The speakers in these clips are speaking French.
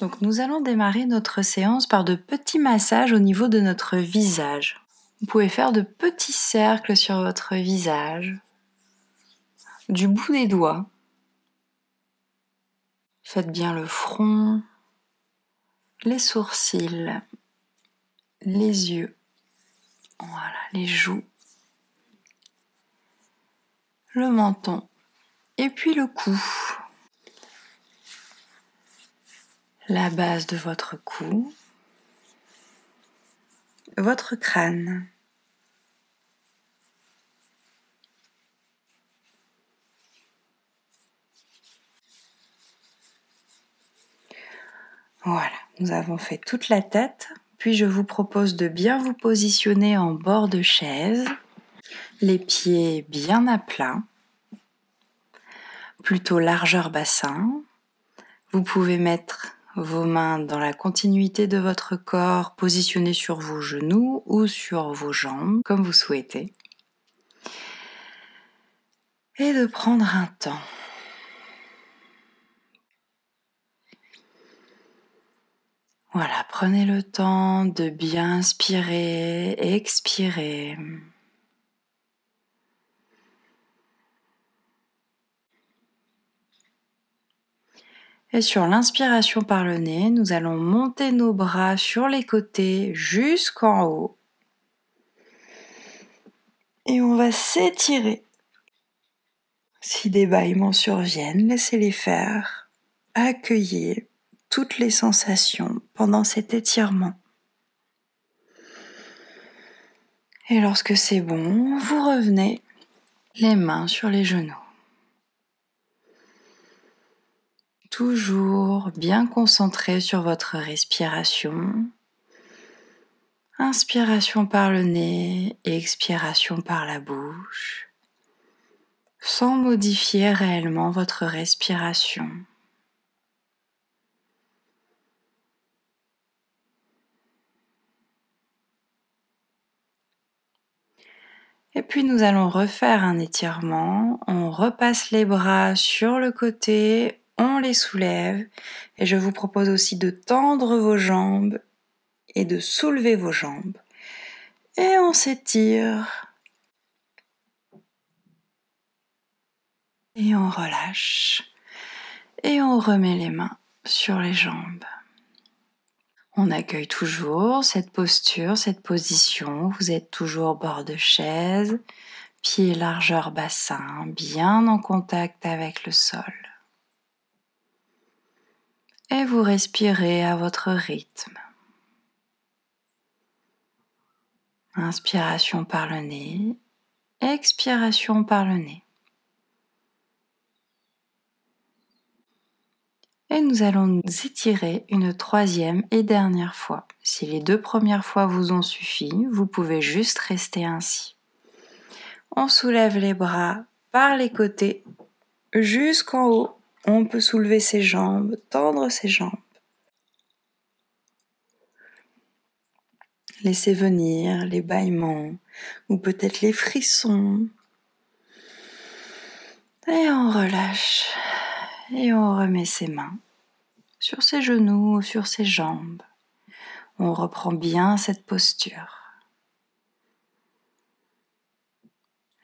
Donc nous allons démarrer notre séance par de petits massages au niveau de notre visage. Vous pouvez faire de petits cercles sur votre visage, du bout des doigts. Faites bien le front, les sourcils, les yeux, voilà, les joues, le menton et puis le cou. La base de votre cou, votre crâne. Voilà, nous avons fait toute la tête, puis je vous propose de bien vous positionner en bord de chaise, les pieds bien à plat, plutôt largeur bassin. Vous pouvez mettre vos mains dans la continuité de votre corps, positionnées sur vos genoux ou sur vos jambes, comme vous souhaitez. Et de prendre un temps. Voilà, prenez le temps de bien inspirer, expirer. Et sur l'inspiration par le nez, nous allons monter nos bras sur les côtés jusqu'en haut. Et on va s'étirer. Si des bâillements surviennent, laissez-les faire. Accueillez toutes les sensations pendant cet étirement. Et lorsque c'est bon, vous revenez les mains sur les genoux. Toujours bien concentré sur votre respiration. Inspiration par le nez, expiration par la bouche, sans modifier réellement votre respiration. Et puis nous allons refaire un étirement. On repasse les bras sur le côté, on les soulève. Et je vous propose aussi de tendre vos jambes et de soulever vos jambes. Et on s'étire. Et on relâche. Et on remet les mains sur les jambes. On accueille toujours cette posture, cette position. Vous êtes toujours bord de chaise, pieds largeur bassin, bien en contact avec le sol. Et vous respirez à votre rythme. Inspiration par le nez, expiration par le nez. Et nous allons nous étirer une troisième et dernière fois. Si les 2 premières fois vous ont suffi, vous pouvez juste rester ainsi. On soulève les bras par les côtés jusqu'en haut. On peut soulever ses jambes, tendre ses jambes. Laissez venir les bâillements ou peut-être les frissons. Et on relâche et on remet ses mains sur ses genoux ou sur ses jambes. On reprend bien cette posture.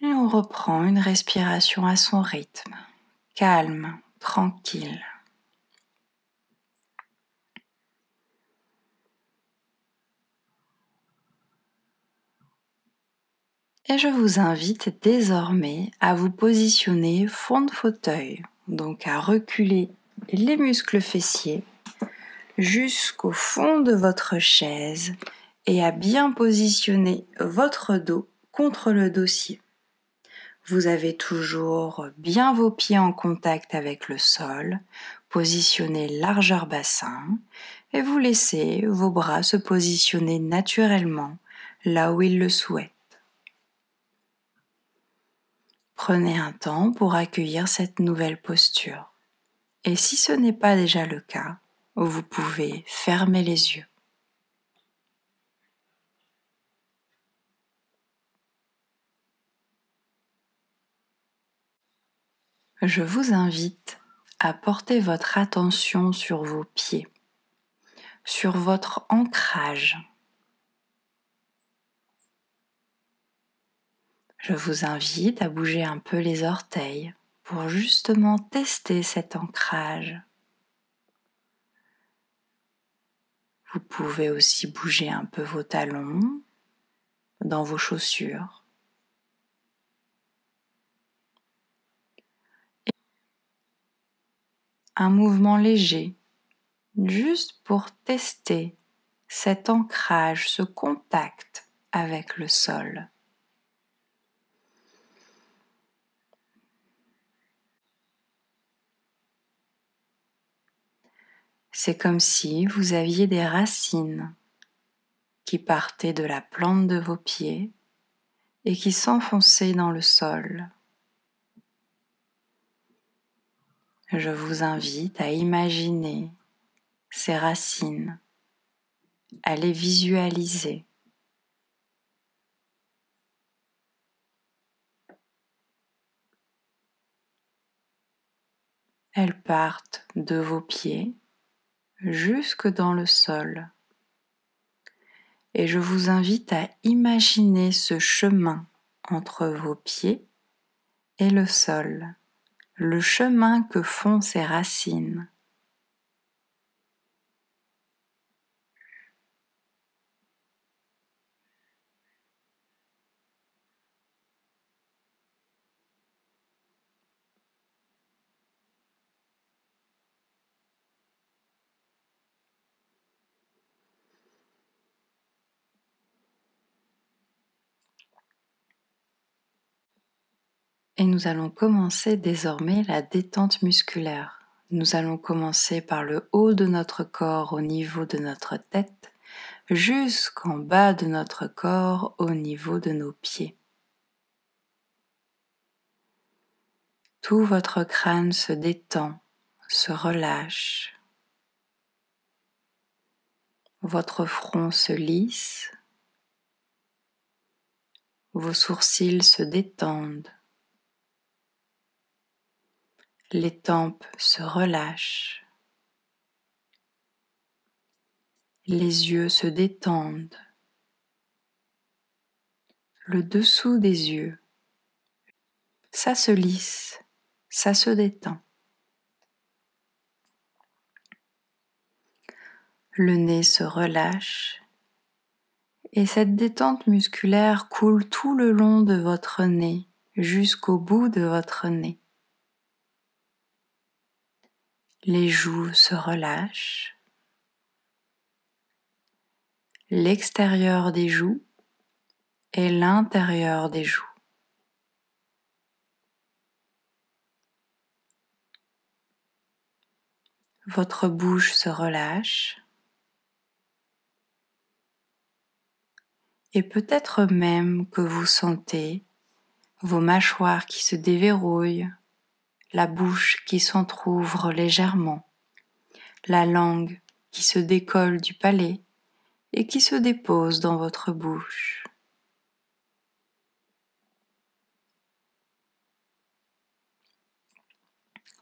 Et on reprend une respiration à son rythme, calme, tranquille. Et je vous invite désormais à vous positionner fond de fauteuil, donc à reculer les muscles fessiers jusqu'au fond de votre chaise et à bien positionner votre dos contre le dossier. Vous avez toujours bien vos pieds en contact avec le sol, positionnez largeur bassin et vous laissez vos bras se positionner naturellement là où ils le souhaitent. Prenez un temps pour accueillir cette nouvelle posture. Et si ce n'est pas déjà le cas, vous pouvez fermer les yeux. Je vous invite à porter votre attention sur vos pieds. sur votre ancrage. Je vous invite à bouger un peu les orteils pour justement tester cet ancrage. Vous pouvez aussi bouger un peu vos talons dans vos chaussures. Et un mouvement léger, juste pour tester cet ancrage, ce contact avec le sol. C'est comme si vous aviez des racines qui partaient de la plante de vos pieds et qui s'enfonçaient dans le sol. Je vous invite à imaginer ces racines, à les visualiser. Elles partent de vos pieds jusque dans le sol. Et je vous invite à imaginer ce chemin entre vos pieds et le sol, le chemin que font ces racines. Et nous allons commencer désormais la détente musculaire. Nous allons commencer par le haut de notre corps au niveau de notre tête, jusqu'en bas de notre corps au niveau de nos pieds. Tout votre crâne se détend, se relâche. Votre front se lisse. Vos sourcils se détendent. Les tempes se relâchent. Les yeux se détendent. Le dessous des yeux, ça se lisse, ça se détend. Le nez se relâche et cette détente musculaire coule tout le long de votre nez jusqu'au bout de votre nez. Les joues se relâchent. L'extérieur des joues et l'intérieur des joues. Votre bouche se relâche et peut-être même que vous sentez vos mâchoires qui se déverrouillent, la bouche qui s'entr'ouvre légèrement, la langue qui se décolle du palais et qui se dépose dans votre bouche.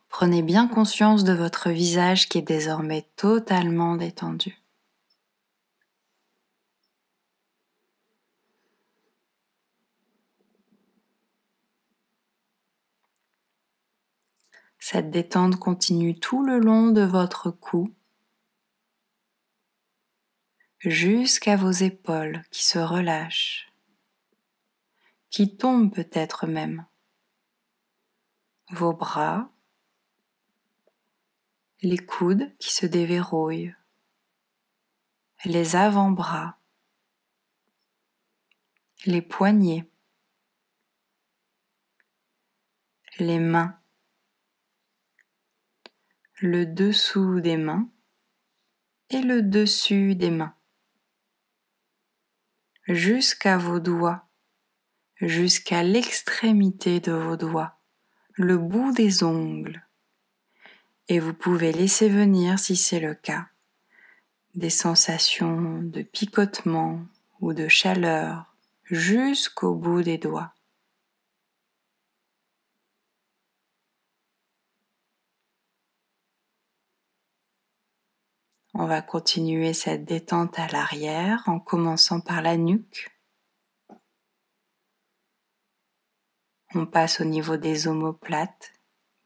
Prenez bien conscience de votre visage qui est désormais totalement détendu. Cette détente continue tout le long de votre cou jusqu'à vos épaules qui se relâchent, qui tombent peut-être même, vos bras, les coudes qui se déverrouillent, les avant-bras, les poignets, les mains, le dessous des mains et le dessus des mains, jusqu'à vos doigts, jusqu'à l'extrémité de vos doigts, le bout des ongles. Et vous pouvez laisser venir, si c'est le cas, des sensations de picotement ou de chaleur jusqu'au bout des doigts. On va continuer cette détente à l'arrière en commençant par la nuque. On passe au niveau des omoplates.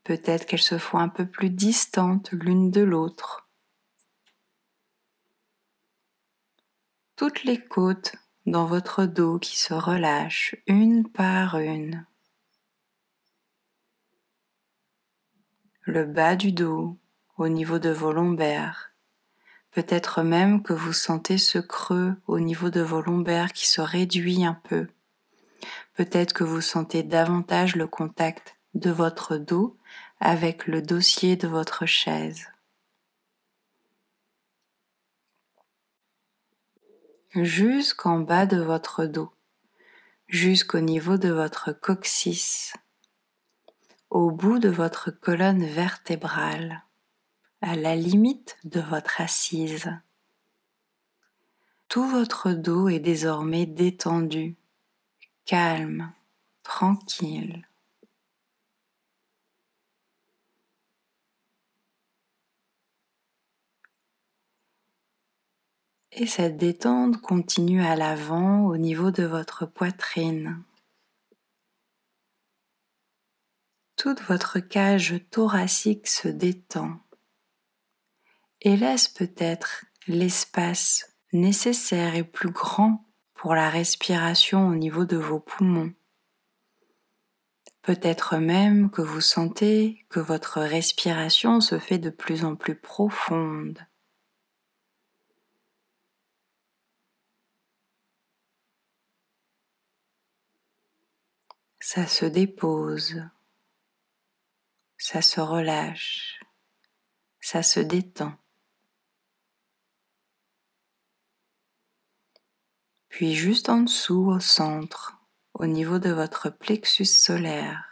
Peut-être qu'elles se font un peu plus distantes l'une de l'autre. Toutes les côtes dans votre dos qui se relâchent une par une. Le bas du dos au niveau de vos lombaires. Peut-être même que vous sentez ce creux au niveau de vos lombaires qui se réduit un peu. Peut-être que vous sentez davantage le contact de votre dos avec le dossier de votre chaise. Jusqu'en bas de votre dos, jusqu'au niveau de votre coccyx, au bout de votre colonne vertébrale, à la limite de votre assise. Tout votre dos est désormais détendu, calme, tranquille. Et cette détente continue à l'avant au niveau de votre poitrine. Toute votre cage thoracique se détend et laisse peut-être l'espace nécessaire et plus grand pour la respiration au niveau de vos poumons. Peut-être même que vous sentez que votre respiration se fait de plus en plus profonde. Ça se dépose, ça se relâche, ça se détend. Puis juste en dessous, au centre, au niveau de votre plexus solaire,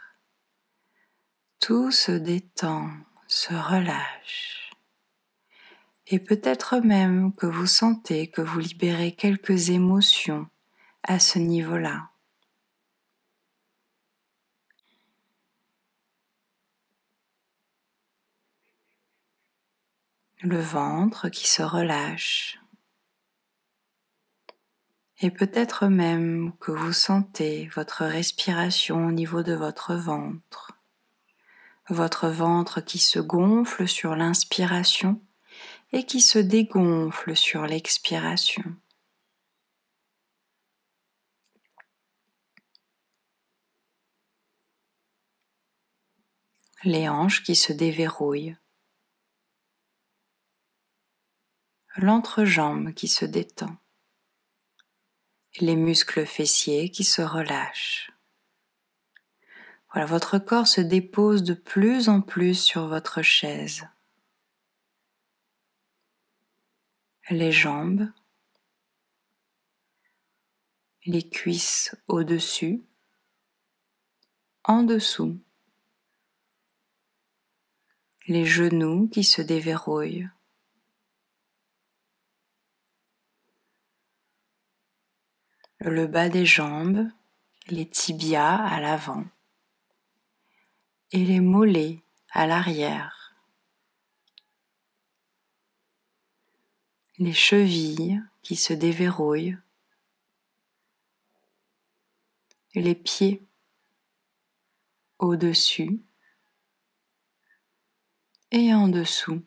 tout se détend, se relâche. Et peut-être même que vous sentez que vous libérez quelques émotions à ce niveau-là. Le ventre qui se relâche. Et peut-être même que vous sentez votre respiration au niveau de votre ventre qui se gonfle sur l'inspiration et qui se dégonfle sur l'expiration. Les hanches qui se déverrouillent, l'entrejambe qui se détend, les muscles fessiers qui se relâchent. Voilà, votre corps se dépose de plus en plus sur votre chaise. Les jambes, les cuisses au-dessus, en dessous, les genoux qui se déverrouillent, le bas des jambes, les tibias à l'avant et les mollets à l'arrière, les chevilles qui se déverrouillent, les pieds au-dessus et en dessous.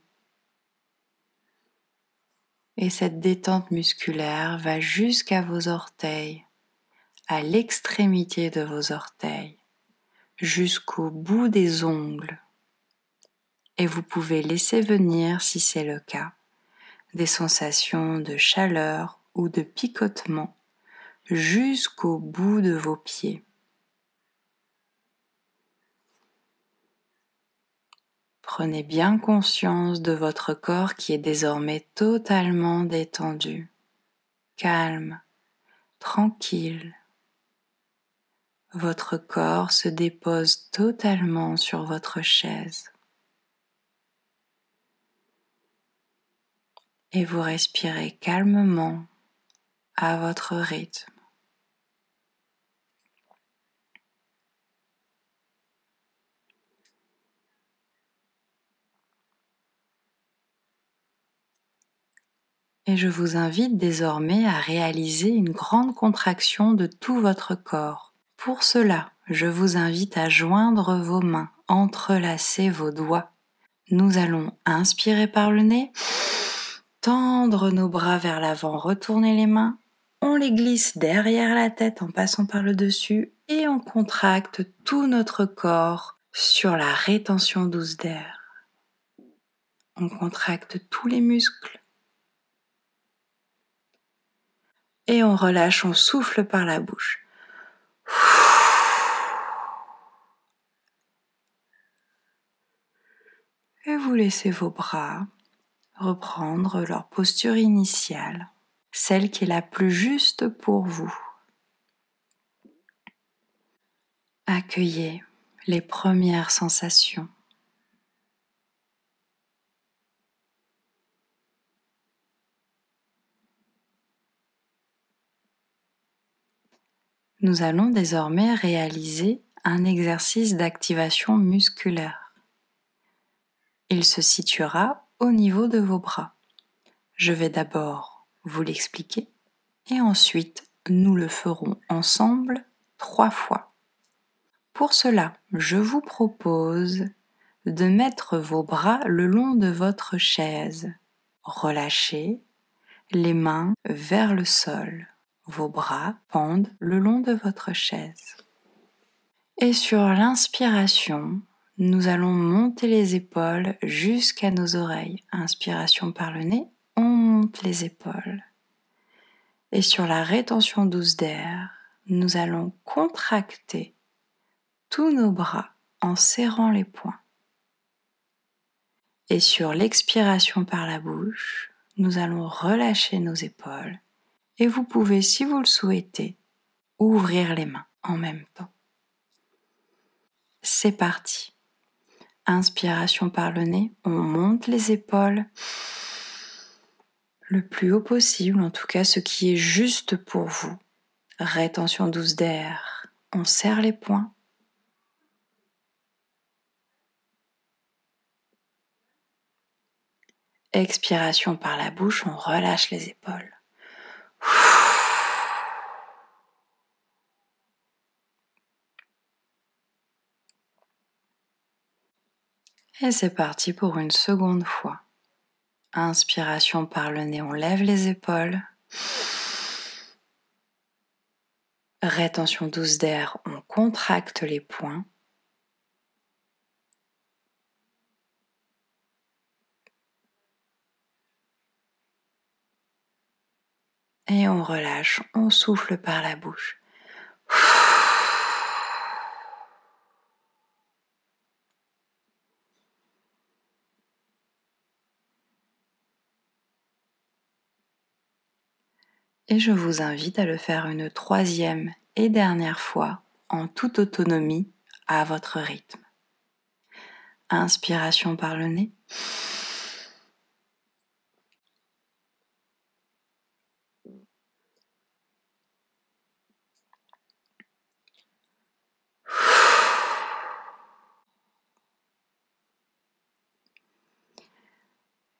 Et cette détente musculaire va jusqu'à vos orteils, à l'extrémité de vos orteils, jusqu'au bout des ongles. Et vous pouvez laisser venir, si c'est le cas, des sensations de chaleur ou de picotement jusqu'au bout de vos pieds. Prenez bien conscience de votre corps qui est désormais totalement détendu, calme, tranquille. Votre corps se dépose totalement sur votre chaise. Et vous respirez calmement à votre rythme. Et je vous invite désormais à réaliser une grande contraction de tout votre corps. Pour cela, je vous invite à joindre vos mains, entrelacer vos doigts. Nous allons inspirer par le nez, tendre nos bras vers l'avant, retourner les mains. On les glisse derrière la tête en passant par le dessus et on contracte tout notre corps sur la rétention douce d'air. On contracte tous les muscles. Et on relâche, on souffle par la bouche. Et vous laissez vos bras reprendre leur posture initiale, celle qui est la plus juste pour vous. Accueillez les premières sensations. Nous allons désormais réaliser un exercice d'activation musculaire. Il se situera au niveau de vos bras. Je vais d'abord vous l'expliquer et ensuite nous le ferons ensemble 3 fois. Pour cela, je vous propose de mettre vos bras le long de votre chaise. Relâchez les mains vers le sol. Vos bras pendent le long de votre chaise. Et sur l'inspiration, nous allons monter les épaules jusqu'à nos oreilles. Inspiration par le nez, on monte les épaules. Et sur la rétention douce d'air, nous allons contracter tous nos bras en serrant les poings. Et sur l'expiration par la bouche, nous allons relâcher nos épaules. Et vous pouvez, si vous le souhaitez, ouvrir les mains en même temps. C'est parti. Inspiration par le nez, on monte les épaules le plus haut possible, en tout cas ce qui est juste pour vous. Rétention douce d'air, on serre les poings. Expiration par la bouche, on relâche les épaules. Et c'est parti pour une seconde fois. Inspiration par le nez, on lève les épaules. Rétention douce d'air, on contracte les poings. Et on relâche, on souffle par la bouche. Et je vous invite à le faire une troisième et dernière fois en toute autonomie à votre rythme. Inspiration par le nez.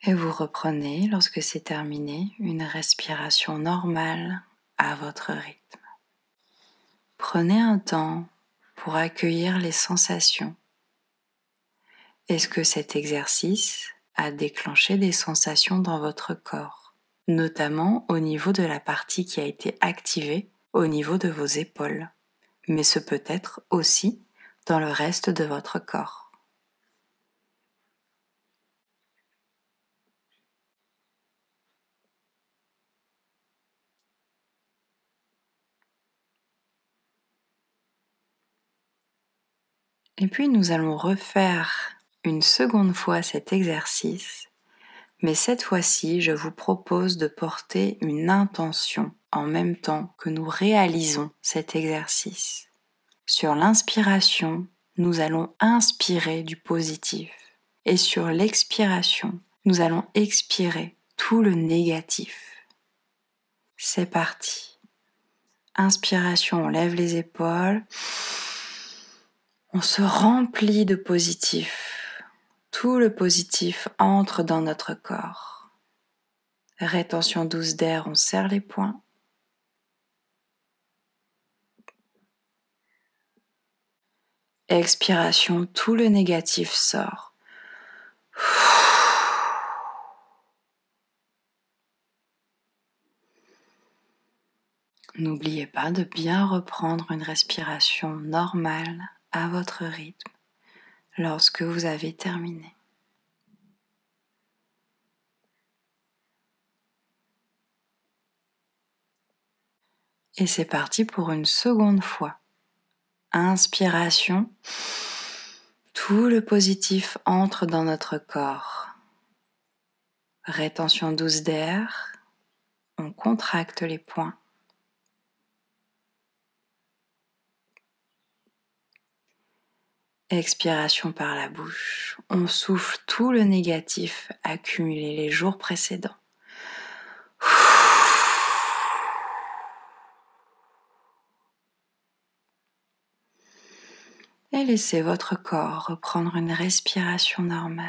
Et vous reprenez, lorsque c'est terminé, une respiration normale à votre rythme. Prenez un temps pour accueillir les sensations. Est-ce que cet exercice a déclenché des sensations dans votre corps, notamment au niveau de la partie qui a été activée au niveau de vos épaules, mais ce peut être aussi dans le reste de votre corps. Et puis nous allons refaire une seconde fois cet exercice, mais cette fois-ci, je vous propose de porter une intention en même temps que nous réalisons cet exercice. Sur l'inspiration, nous allons inspirer du positif et sur l'expiration, nous allons expirer tout le négatif. C'est parti. Inspiration, on lève les épaules. On se remplit de positif. Tout le positif entre dans notre corps. Rétention douce d'air, on serre les poings. Expiration, tout le négatif sort. N'oubliez pas de bien reprendre une respiration normale à votre rythme lorsque vous avez terminé. Et c'est parti pour une seconde fois. Inspiration, tout le positif entre dans notre corps. Rétention douce d'air, on contracte les poings. Expiration par la bouche, on souffle tout le négatif accumulé les jours précédents. Et laissez votre corps reprendre une respiration normale.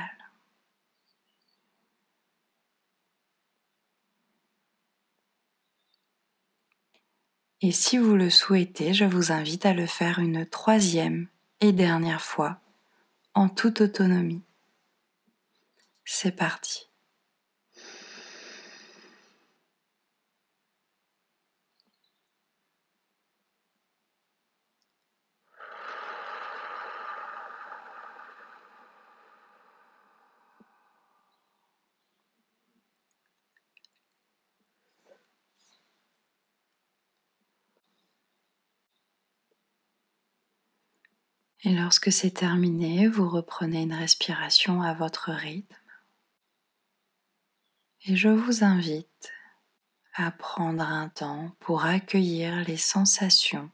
Et si vous le souhaitez, je vous invite à le faire une troisième et dernière fois en toute autonomie. C'est parti. Et lorsque c'est terminé, vous reprenez une respiration à votre rythme. Et je vous invite à prendre un temps pour accueillir les sensations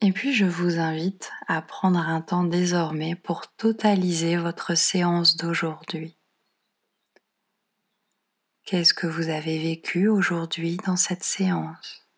et puis je vous invite à prendre un temps désormais pour totaliser votre séance d'aujourd'hui. Qu'est-ce que vous avez vécu aujourd'hui dans cette séance ?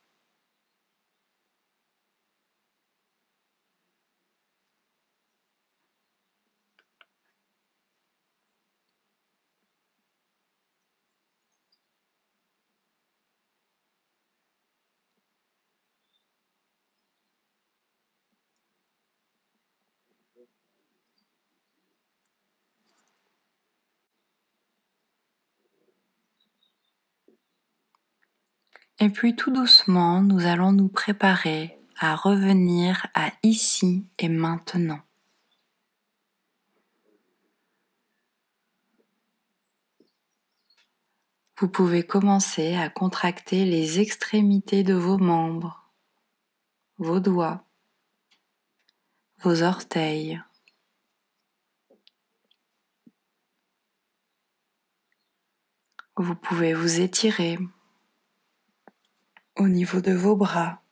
Et puis tout doucement, nous allons nous préparer à revenir à ici et maintenant. Vous pouvez commencer à contracter les extrémités de vos membres, vos doigts, vos orteils. Vous pouvez vous étirer au niveau de vos bras,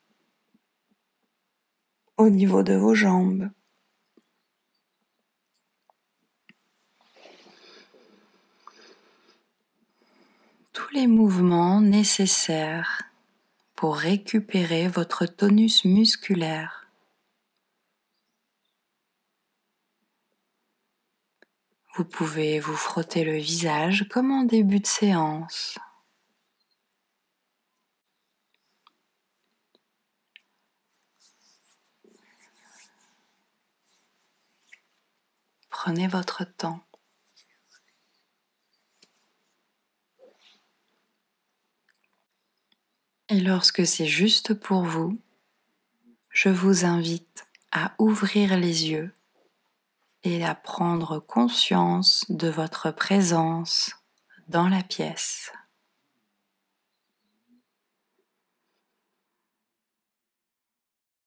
au niveau de vos jambes. Tous les mouvements nécessaires pour récupérer votre tonus musculaire. Vous pouvez vous frotter le visage comme en début de séance. Prenez votre temps. Et lorsque c'est juste pour vous, je vous invite à ouvrir les yeux et à prendre conscience de votre présence dans la pièce.